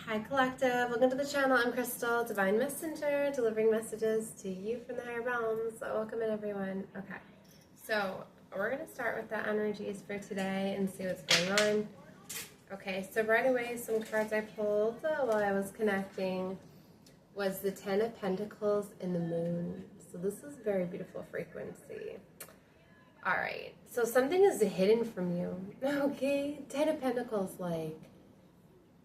Hi Collective, welcome to the channel. I'm Crystal, Divine Messenger, delivering messages to you from the higher realms. Welcome in everyone. Okay, so we're going to start with the energies for today and see what's going on. Okay, so right away some cards I pulled while I was connecting was the Ten of Pentacles and the Moon. So this is a very beautiful frequency. Alright, so something is hidden from you. Okay, Ten of Pentacles, like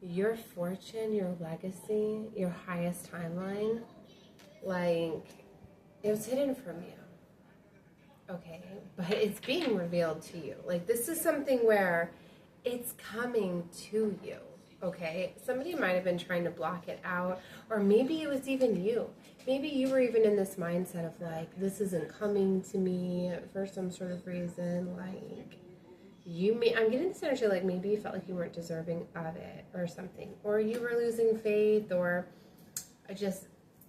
your fortune, your legacy, your highest timeline, like it was hidden from you. Okay, but it's being revealed to you. Like this is something where it's coming to you. Okay, somebody might have been trying to block it out, or maybe it was even you. Maybe you were even in this mindset of like, this isn't coming to me for some sort of reason. Like I'm getting this energy like maybe you felt like you weren't deserving of it or something, or you were losing faith, or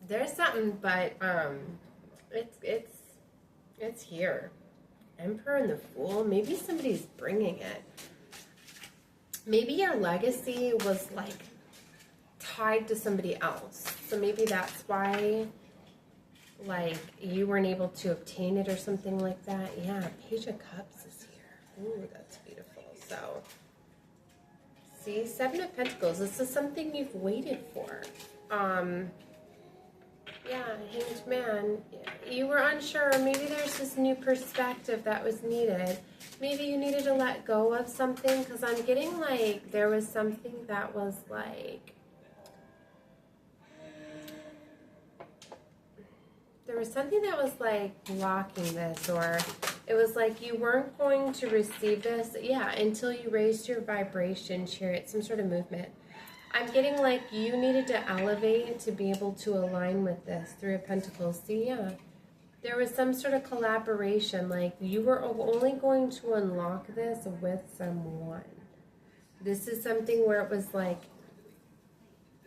there's something, but it's here. Emperor and the Fool. Maybe somebody's bringing it. Maybe your legacy was like tied to somebody else. So maybe that's why like you weren't able to obtain it or something like that. Yeah, Page of Cups is here. Ooh, that's beautiful. So, see, Seven of Pentacles. This is something you've waited for. Yeah, Hanged Man. You were unsure. Maybe there's this new perspective that was needed. Maybe you needed to let go of something, because I'm getting like there was something that was like, there was something that was like blocking this, or it was like you weren't going to receive this, yeah, until you raised your vibration, Chariot, some sort of movement. I'm getting like you needed to elevate to be able to align with this. Three of Pentacles. See, yeah. There was some sort of collaboration. Like you were only going to unlock this with someone. This is something where it was like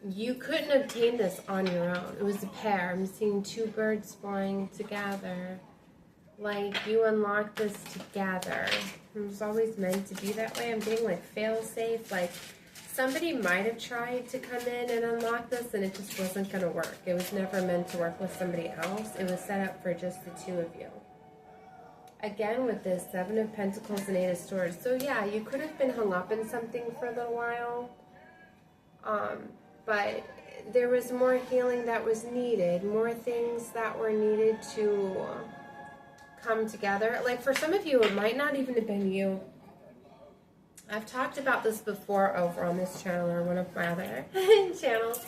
you couldn't obtain this on your own. It was a pair. I'm seeing two birds flying together. Like you unlocked this together. It was always meant to be that way. I'm getting like fail safe. Like somebody might have tried to come in and unlock this and it just wasn't going to work. It was never meant to work with somebody else. It was set up for just the two of you. Again, with this Seven of Pentacles and Eight of Swords. So yeah, you could have been hung up in something for a little while. But there was more healing that was needed. More things that were needed to come together. Like for some of you, it might not even have been you. I've talked about this before over on this channel or one of my other channels,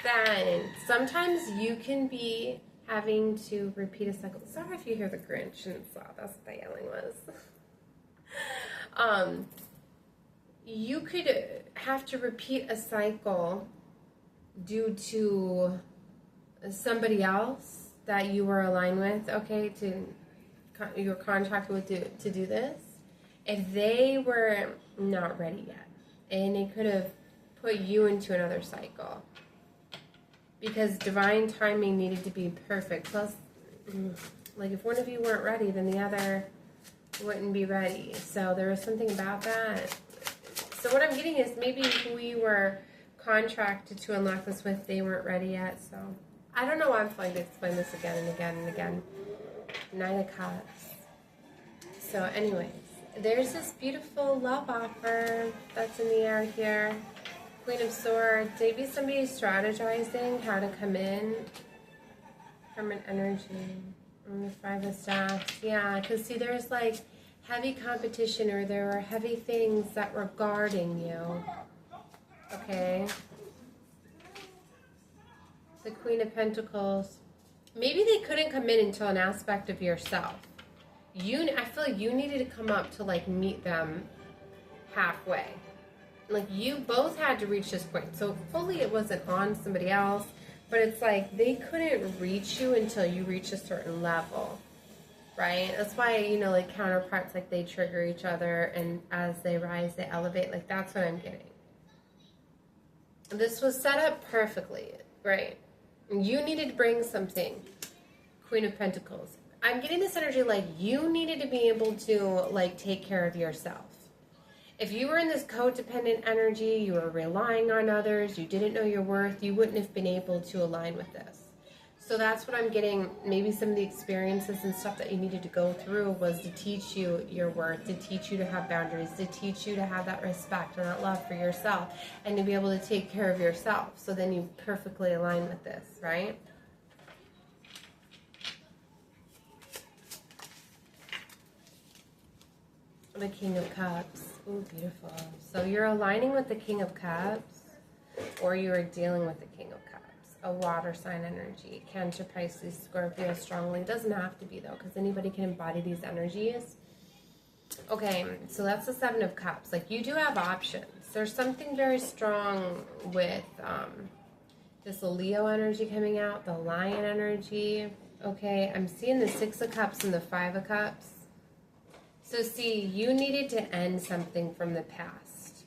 that sometimes you can be having to repeat a cycle. Sorry if you hear the Grinch and so that's what that yelling was. You could have to repeat a cycle due to somebody else that you were aligned with, okay, you were contracted with to do this. If they were not ready yet, and it could have put you into another cycle, because divine timing needed to be perfect. Plus, like if one of you weren't ready, then the other wouldn't be ready. So there was something about that. So what I'm getting is maybe who you were contracted to unlock this with, they weren't ready yet. So I don't know why I'm trying to explain this again and again and again. Nine of Cups. So anyways, there's this beautiful love offer that's in the air here. Queen of Swords. Maybe somebody's strategizing how to come in from an energy. And the Five of Staffs. Yeah, because see, there's like heavy competition, or there are heavy things that were guarding you. Okay. The Queen of Pentacles. Maybe they couldn't come in until an aspect of yourself. I feel like you needed to come up to like meet them halfway. Like you both had to reach this point. So fully it wasn't on somebody else, but it's like they couldn't reach you until you reach a certain level, right? That's why, you know, like counterparts, like they trigger each other, and as they rise, they elevate. Like that's what I'm getting. This was set up perfectly, right? You needed to bring something. Queen of Pentacles. I'm getting this energy like you needed to be able to like take care of yourself. If you were in this codependent energy, you were relying on others, you didn't know your worth, you wouldn't have been able to align with this. So that's what I'm getting. Maybe some of the experiences and stuff that you needed to go through was to teach you your worth, to teach you to have boundaries, to teach you to have that respect and that love for yourself, and to be able to take care of yourself. So then you perfectly align with this, right? The King of Cups. Ooh, beautiful. So you're aligning with the King of Cups, or you are dealing with the King of Cups. A water sign energy. Cancer, Pisces, Scorpio strongly. It doesn't have to be, though, because anybody can embody these energies. Okay, so that's the Seven of Cups. Like, you do have options. There's something very strong with this Leo energy coming out, the Lion energy. Okay, I'm seeing the Six of Cups and the Five of Cups. So see, you needed to end something from the past.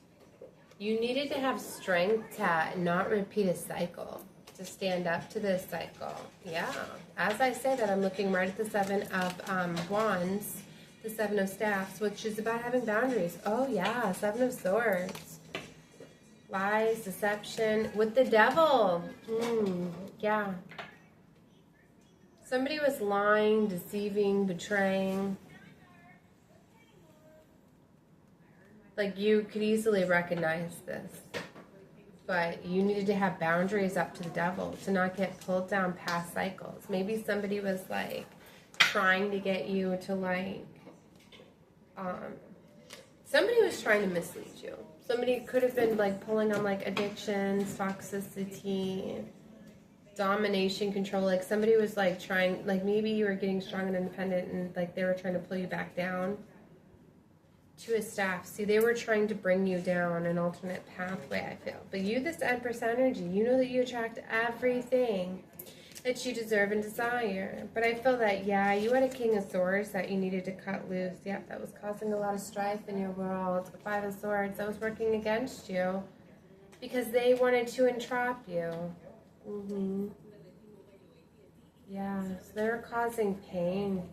You needed to have strength to not repeat a cycle, to stand up to this cycle. Yeah, as I say that, I'm looking right at the Seven of Wands, the Seven of Staffs, which is about having boundaries. Oh yeah, Seven of Swords. Lies, deception, with the Devil. Yeah. Somebody was lying, deceiving, betraying. Like, you could easily recognize this, but you needed to have boundaries up to the Devil to not get pulled down past cycles. Maybe somebody was like trying to get you to like, somebody was trying to mislead you. Somebody could have been like pulling on like addictions, toxicity, domination, control. Like, somebody was like trying, like maybe you were getting strong and independent and like they were trying to pull you back down. Two of Staffs. See, they were trying to bring you down an alternate pathway, I feel. But you, this Empress energy, you know that you attract everything that you deserve and desire. But I feel that, yeah, you had a King of Swords that you needed to cut loose. Yeah, that was causing a lot of strife in your world. Five of Swords, that was working against you because they wanted to entrap you. Yeah, so they were causing pain.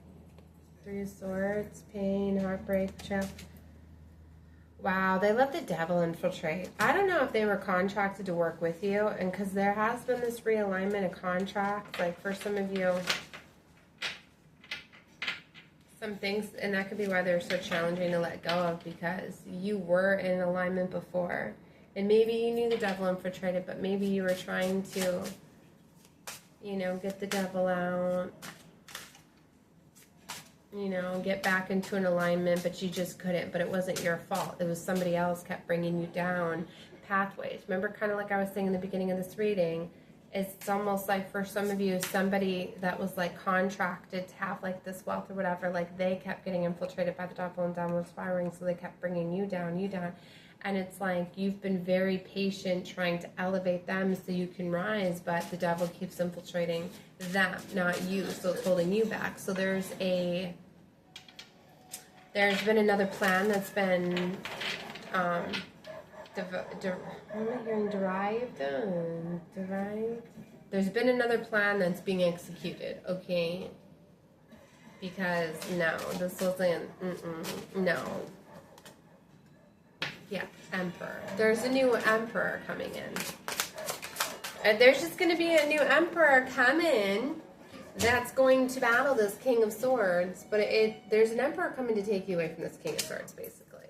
Three of Swords, pain, heartbreak, betrayal. Wow, they let the Devil infiltrate. I don't know if they were contracted to work with you, and because there has been this realignment of contracts, like for some of you, some things, and that could be why they're so challenging to let go of, because you were in alignment before, and maybe you knew the Devil infiltrated, but maybe you were trying to, you know, get the Devil out, you know, get back into an alignment, but you just couldn't. But it wasn't your fault. It was somebody else kept bringing you down pathways. Remember, kind of like I was saying in the beginning of this reading, it's almost like for some of you, somebody that was like contracted to have like this wealth or whatever, like they kept getting infiltrated by the Devil and downward spiraling, so they kept bringing you down. And it's like you've been very patient trying to elevate them so you can rise, but the Devil keeps infiltrating them, not you, so it's holding you back. So there's been another plan that's been derived. There's been another plan that's being executed, okay? Because no, this wasn't, no. Yeah, Emperor. There's a new Emperor coming in. And there's just going to be a new Emperor coming that's going to battle this King of Swords. But there's an Emperor coming to take you away from this King of Swords, basically.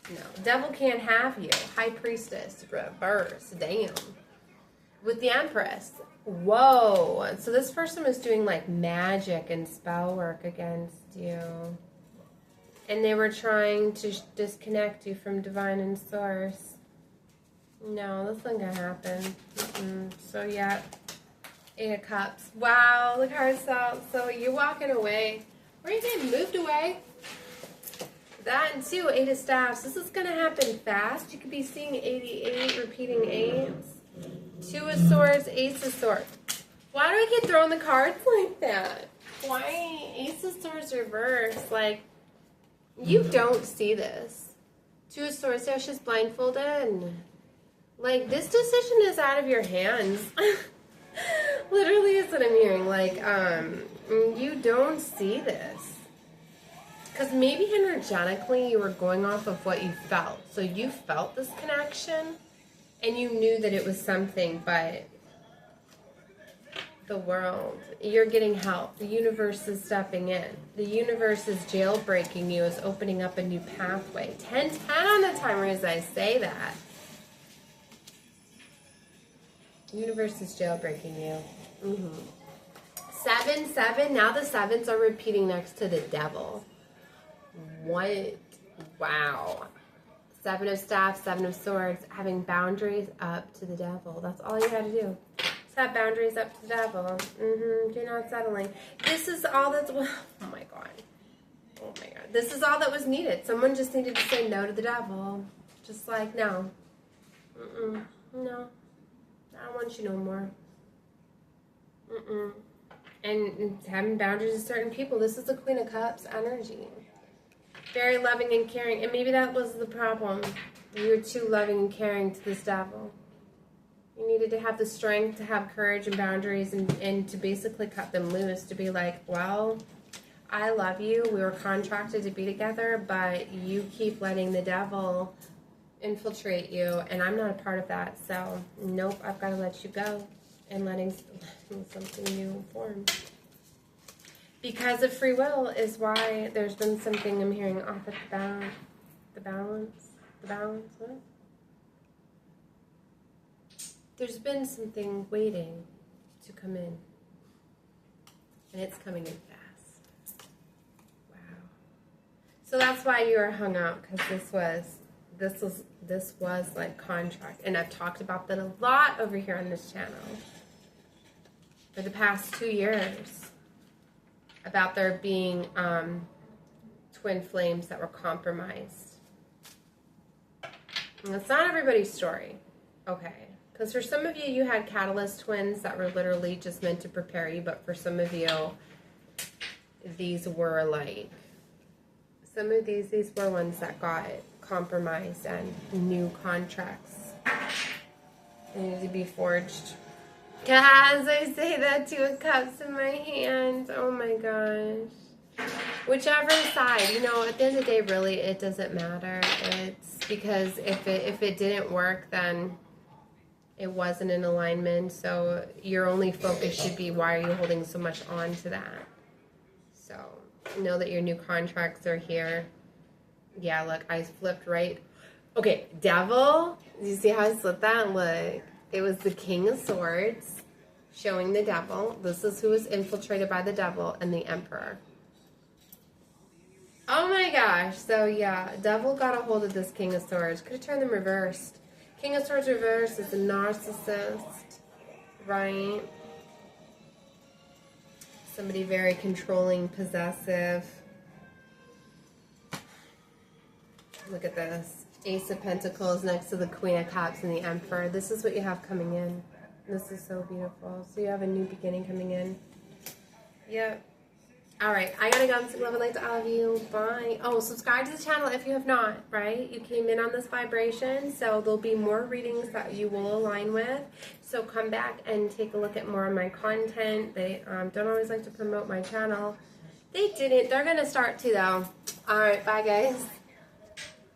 No, Devil can't have you. High Priestess, reverse, damn. With the Empress. Whoa. So this person was doing like magic and spell work against you. And they were trying to disconnect you from divine and source. No, this ain't gonna happen. So yeah, Eight of Cups. Wow, the cards out. So you're walking away. Where are you getting moved away? That and two, Eight of Staffs. This is gonna happen fast. You could be seeing 88, repeating 8s. Two of Swords, Ace of Swords. Why do I keep throwing the cards like that? Why Ace of Swords reverse? Like, you don't see this. Two of Swords, yeah, she's blindfolded. Like, this decision is out of your hands. Literally is what I'm hearing. Like, you don't see this. Because maybe energetically you were going off of what you felt. So you felt this connection and you knew that it was something, but the world, you're getting help. The universe is stepping in. The universe is jailbreaking you, is opening up a new pathway. 10-10 on the timer as I say that. The universe is jailbreaking you. 7-7. Now the sevens are repeating next to the devil. What? Wow. 7 of staffs, 7 of swords. Having boundaries up to the devil. That's all you got to do. Have boundaries up to the devil. You're not settling. This is all that's. Oh my god. Oh my god. This is all that was needed. Someone just needed to say no to the devil. Just like, no. No. I don't want you no more. And having boundaries with certain people. This is the Queen of Cups energy. Very loving and caring. And maybe that was the problem. You were too loving and caring to this devil. You needed to have the strength to have courage and boundaries and to basically cut them loose. To be like, well, I love you. We were contracted to be together, but you keep letting the devil infiltrate you, and I'm not a part of that. So, nope, I've got to let you go and letting something new form. Because of free will is why there's been something I'm hearing off at the balance. What? There's been something waiting to come in. And it's coming in fast. Wow. So that's why you were hung out, because this was like contract. And I've talked about that a lot over here on this channel for the past 2 years. About there being twin flames that were compromised. And it's not everybody's story. Okay. Because for some of you, you had catalyst twins that were literally just meant to prepare you. But for some of you, these were like, some of these were ones that got compromised and new contracts needed to be forged. As I say that, 2 of Cups in my hand. Oh my gosh. Whichever side, you know, at the end of the day, really, it doesn't matter. It's because if it didn't work, then it wasn't in alignment. So your only focus should be, why are you holding so much on to that? So know that your new contracts are here. Yeah, look, I flipped right. Okay, devil. You see how I slipped that? Look. It was the King of Swords showing the devil. This is who was infiltrated by the devil, and the Emperor. Oh my gosh. So yeah, devil got a hold of this King of Swords. Could have turned them reversed. King of Swords reversed is a narcissist, right? Somebody very controlling, possessive. Look at this. Ace of Pentacles next to the Queen of Cups and the Emperor. This is what you have coming in. This is so beautiful. So you have a new beginning coming in. Yep. All right. I gotta go. I'm so love and light to all of you. Bye. Oh, subscribe to the channel if you have not, right? You came in on this vibration, so there'll be more readings that you will align with. So come back and take a look at more of my content. They don't always like to promote my channel. They didn't. They're gonna start to, though. All right. Bye, guys.